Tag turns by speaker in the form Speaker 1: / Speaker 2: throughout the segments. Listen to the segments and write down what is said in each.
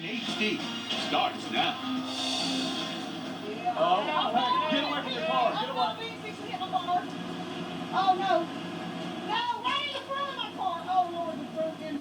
Speaker 1: in HD starts now.
Speaker 2: Get away from the car. Get away. Oh, no. No, right in the front of my car. Oh, Lord, the front end.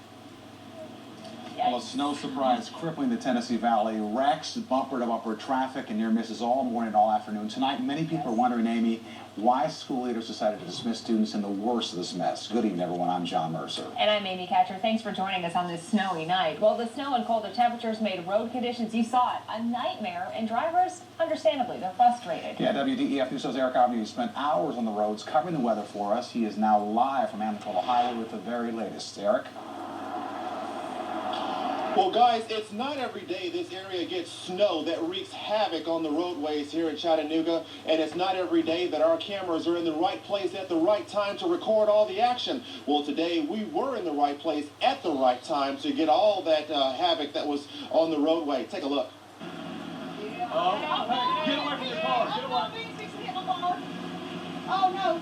Speaker 3: Well, a snow surprise crippling the Tennessee Valley, wrecks, bumper-to-bumper traffic, and near misses all morning and all afternoon. Tonight, many people are wondering, Amy, why school leaders decided to dismiss students in the worst of this mess. Good evening, everyone. I'm John Mercer.
Speaker 4: And I'm Amy Catcher. Thanks for joining us on this snowy night. Well, the snow and colder temperatures made road conditions, you saw it, a nightmare, and drivers, understandably, they're frustrated.
Speaker 3: Yeah, WDEF News' Eric Avenue spent hours on the roads covering the weather for us. He is now live from Amarillo Highway with the very latest. Eric?
Speaker 5: Well, guys, it's not every day this area gets snow that wreaks havoc on the roadways here in Chattanooga, and it's not every day that our cameras are in the right place at the right time to record all the action. Well, today we were in the right place at the right time to get all that havoc that was on the roadway. Take a look.
Speaker 2: Get away from the car. Get away. Oh, no.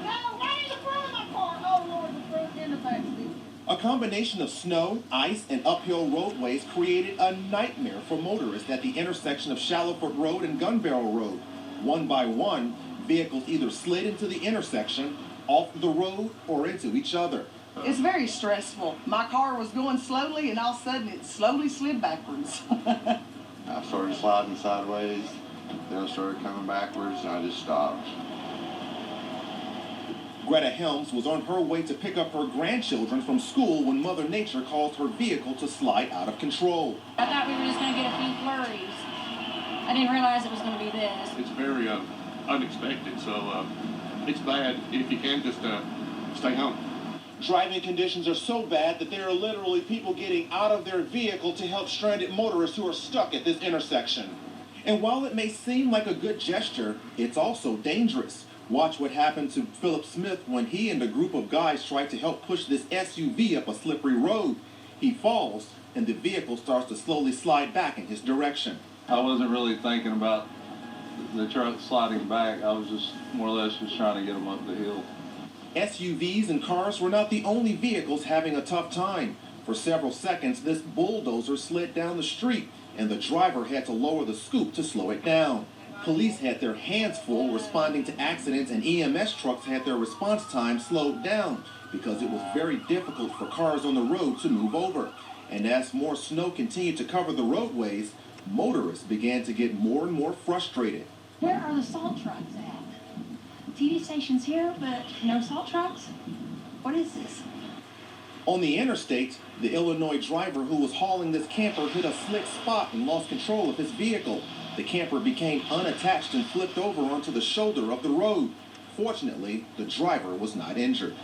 Speaker 2: No, right in the front of my car. Oh, Lord, the front and the back seat.
Speaker 5: A combination of snow, ice, and uphill roadways created a nightmare for motorists at the intersection of Shallowford Road and Gun Barrel Road. One by one, vehicles either slid into the intersection, off the road, or into each other.
Speaker 6: It's very stressful. My car was going slowly, and all of a sudden it slowly slid backwards.
Speaker 7: I started sliding sideways, then I started coming backwards, and I just stopped.
Speaker 5: Greta Helms was on her way to pick up her grandchildren from school when Mother Nature caused her vehicle to slide out of control.
Speaker 8: I thought we were just going to get a few flurries. I didn't realize it was going to be this.
Speaker 9: It's very unexpected, so it's bad. If you can, just stay home.
Speaker 5: Driving conditions are so bad that there are literally people getting out of their vehicle to help stranded motorists who are stuck at this intersection. And while it may seem like a good gesture, it's also dangerous. Watch what happened to Philip Smith when he and a group of guys tried to help push this SUV up a slippery road. He falls, and the vehicle starts to slowly slide back in his direction.
Speaker 10: I wasn't really thinking about the truck sliding back. I was just more or less just trying to get them up the hill.
Speaker 5: SUVs and cars were not the only vehicles having a tough time. For several seconds, this bulldozer slid down the street, and the driver had to lower the scoop to slow it down. Police had their hands full responding to accidents, and EMS trucks had their response time slowed down because it was very difficult for cars on the road to move over. And as more snow continued to cover the roadways, motorists began to get more and more frustrated.
Speaker 8: Where are the salt trucks at? TV station's here, but no salt trucks? What is this?
Speaker 5: On the interstate, the Illinois driver who was hauling this camper hit a slick spot and lost control of his vehicle. The camper became unattached and flipped over onto the shoulder of the road. Fortunately, the driver was not injured.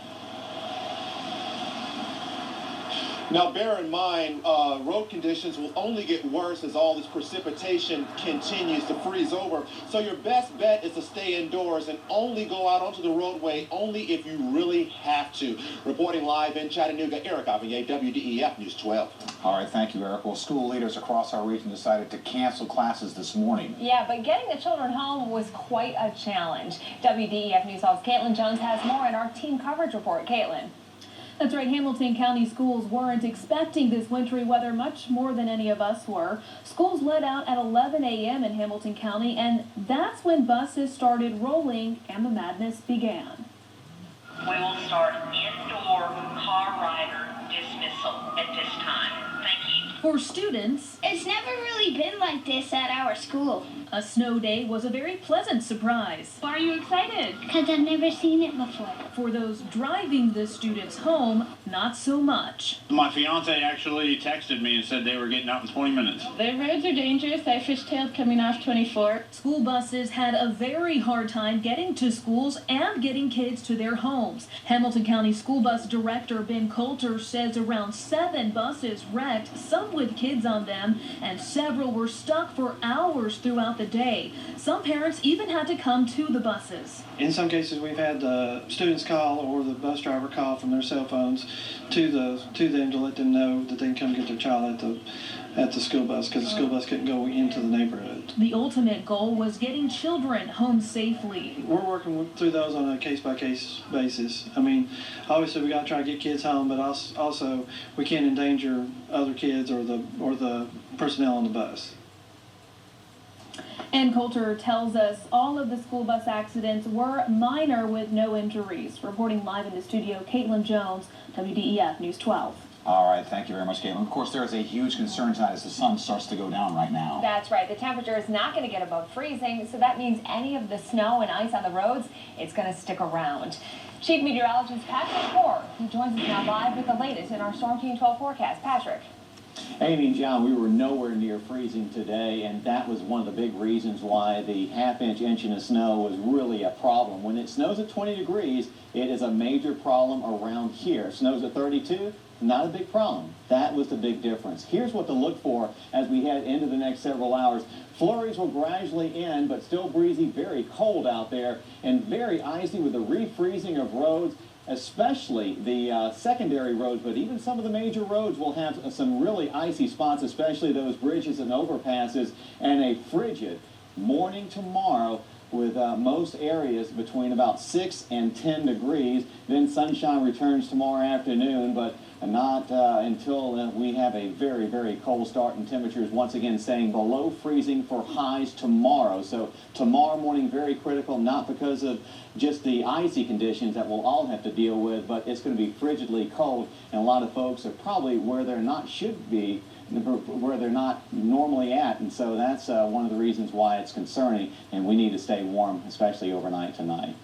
Speaker 5: Now, bear in mind, road conditions will only get worse as all this precipitation continues to freeze over. So your best bet is to stay indoors and only go out onto the roadway only if you really have to. Reporting live in Chattanooga, Eric Avier, WDEF News 12.
Speaker 3: All right, thank you, Eric. Well, school leaders across our region decided to cancel classes this morning.
Speaker 4: Yeah, but getting the children home was quite a challenge. WDEF News Hall's Caitlin Jones has more in our team coverage report. Caitlin.
Speaker 11: That's right, Hamilton County schools weren't expecting this wintry weather much more than any of us were. Schools let out at 11 a.m. in Hamilton County, and that's when buses started rolling and the madness began.
Speaker 12: We will start indoor car rider dismissal at this time. Thank you.
Speaker 11: For students,
Speaker 13: it's never really been like this at our school.
Speaker 11: A snow day was a very pleasant surprise.
Speaker 8: Why are you excited?
Speaker 13: Because I've never seen it before.
Speaker 11: For those driving the students home, not so much.
Speaker 14: My fiance actually texted me and said they were getting out in 20 minutes.
Speaker 8: The roads are dangerous. I fishtailed coming off 24.
Speaker 11: School buses had a very hard time getting to schools and getting kids to their homes. Hamilton County School Bus Director Ben Coulter says around 7 buses wrecked, some with kids on them, and several were stuck for hours throughout the day. Some parents even had to come to the buses.
Speaker 15: In some cases, we've had the students call or the bus driver call from their cell phones to them to let them know that they can come get their child at the school bus because the school bus couldn't go into the neighborhood.
Speaker 11: The ultimate goal was getting children home safely.
Speaker 15: We're working through those on a case-by-case basis. I mean, obviously we got to try to get kids home, but also we can't endanger other kids or the personnel on the bus.
Speaker 11: And Coulter tells us all of the school bus accidents were minor with no injuries. Reporting live in the studio, Caitlin Jones, WDEF News 12.
Speaker 3: All right, thank you very much, Caitlin. Of course, there is a huge concern tonight as the sun starts to go down right now.
Speaker 4: That's right. The temperature is not going to get above freezing, so that means any of the snow and ice on the roads, it's going to stick around. Chief Meteorologist Patrick Moore, he joins us now live with the latest in our Storm Team 12 forecast. Patrick.
Speaker 16: Amy and John, we were nowhere near freezing today, and that was one of the big reasons why the half-inch of snow was really a problem. When it snows at 20 degrees, it is a major problem around here. It snows at 32, not a big problem. That was the big difference. Here's what to look for as we head into the next several hours. Flurries will gradually end, but still breezy, very cold out there, and very icy with the refreezing of roads, especially the secondary roads, but even some of the major roads will have some really icy spots, especially those bridges and overpasses, and a frigid morning tomorrow with most areas between about 6 and 10 degrees. Then sunshine returns tomorrow afternoon, but not until we have a very, very cold start, and temperatures once again staying below freezing for highs tomorrow. So tomorrow morning, very critical, not because of just the icy conditions that we'll all have to deal with, but it's going to be frigidly cold, and a lot of folks are probably where they're not should be, where they're not normally at, and so that's one of the reasons why it's concerning, and we need to stay warm, especially overnight tonight.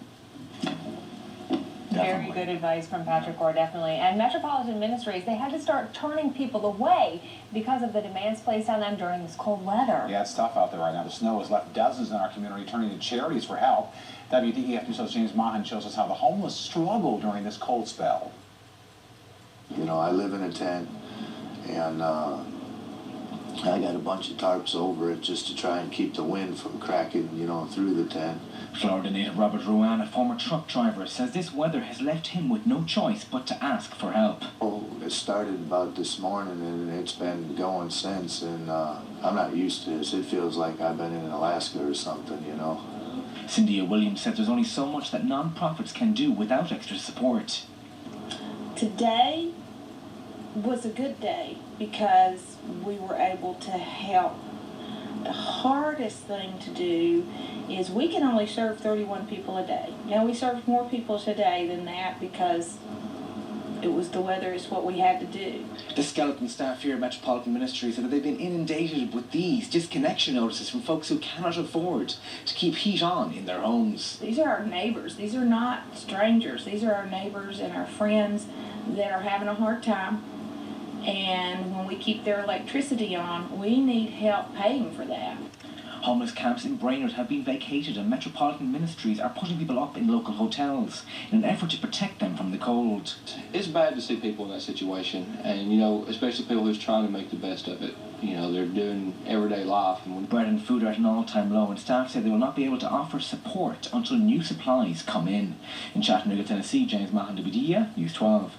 Speaker 4: Very good advice from Patrick Moore, definitely. And Metropolitan Ministries, they had to start turning people away because of the demands placed on them during this cold weather.
Speaker 3: Yeah, it's tough out there right now. The snow has left dozens in our community turning to charities for help. WDEF News' James Mahan shows us how the homeless struggle during this cold spell.
Speaker 17: You know, I live in a tent, and I got a bunch of tarps over it just to try and keep the wind from cracking, you know, through the tent.
Speaker 18: Florida native Robert Ruan, a former truck driver, says this weather has left him with no choice but to ask for help.
Speaker 17: Oh, it started about this morning, and it's been going since, and I'm not used to this. It feels like I've been in Alaska or something, you know.
Speaker 18: Cynthia Williams says there's only so much that non-profits can do without extra support.
Speaker 19: Today was a good day because we were able to help. The hardest thing to do is we can only serve 31 people a day. Now we served more people today than that because it was the weather is what we had to do.
Speaker 18: The skeleton staff here at Metropolitan Ministries said that they've been inundated with these disconnection notices from folks who cannot afford to keep heat on in their homes.
Speaker 19: These are our neighbors. These are not strangers. These are our neighbors and our friends that are having a hard time. And when we keep their electricity on, we need help paying for that.
Speaker 18: Homeless camps in Brainerd have been vacated, and Metropolitan Ministries are putting people up in local hotels in an effort to protect them from the cold.
Speaker 20: It's bad to see people in that situation, and, you know, especially people who's trying to make the best of it. You know, they're doing everyday life. And
Speaker 18: bread and food are at an all-time low, and staff say they will not be able to offer support until new supplies come in. In Chattanooga, Tennessee, James Mahan, WDEF News 12.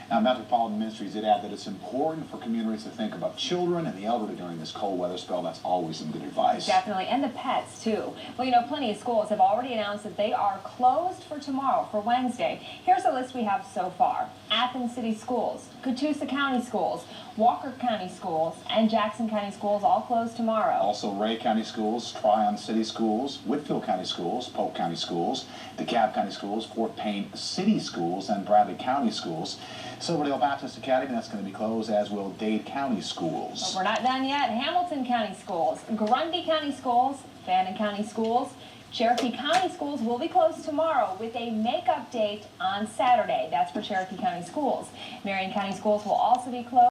Speaker 3: Now, Metropolitan Ministries did add that it's important for communities to think about children and the elderly during this cold weather spell. That's always some good advice.
Speaker 4: Definitely, and the pets, too. Well, you know, plenty of schools have already announced that they are closed for tomorrow, for Wednesday. Here's a list we have so far. Athens City Schools, Catoosa County Schools, Walker County Schools, and Jackson County Schools all closed tomorrow.
Speaker 3: Also, Ray County Schools, Tryon City Schools, Whitfield County Schools, Polk County Schools, DeKalb County Schools, Fort Payne City Schools, and Bradley County Schools. Silverdale Baptist Academy, that's going to be closed, as will Dade County Schools.
Speaker 4: But we're not done yet. Hamilton County Schools, Grundy County Schools, Fannin County Schools, Cherokee County Schools will be closed tomorrow with a makeup date on Saturday. That's for Cherokee County Schools. Marion County Schools will also be closed.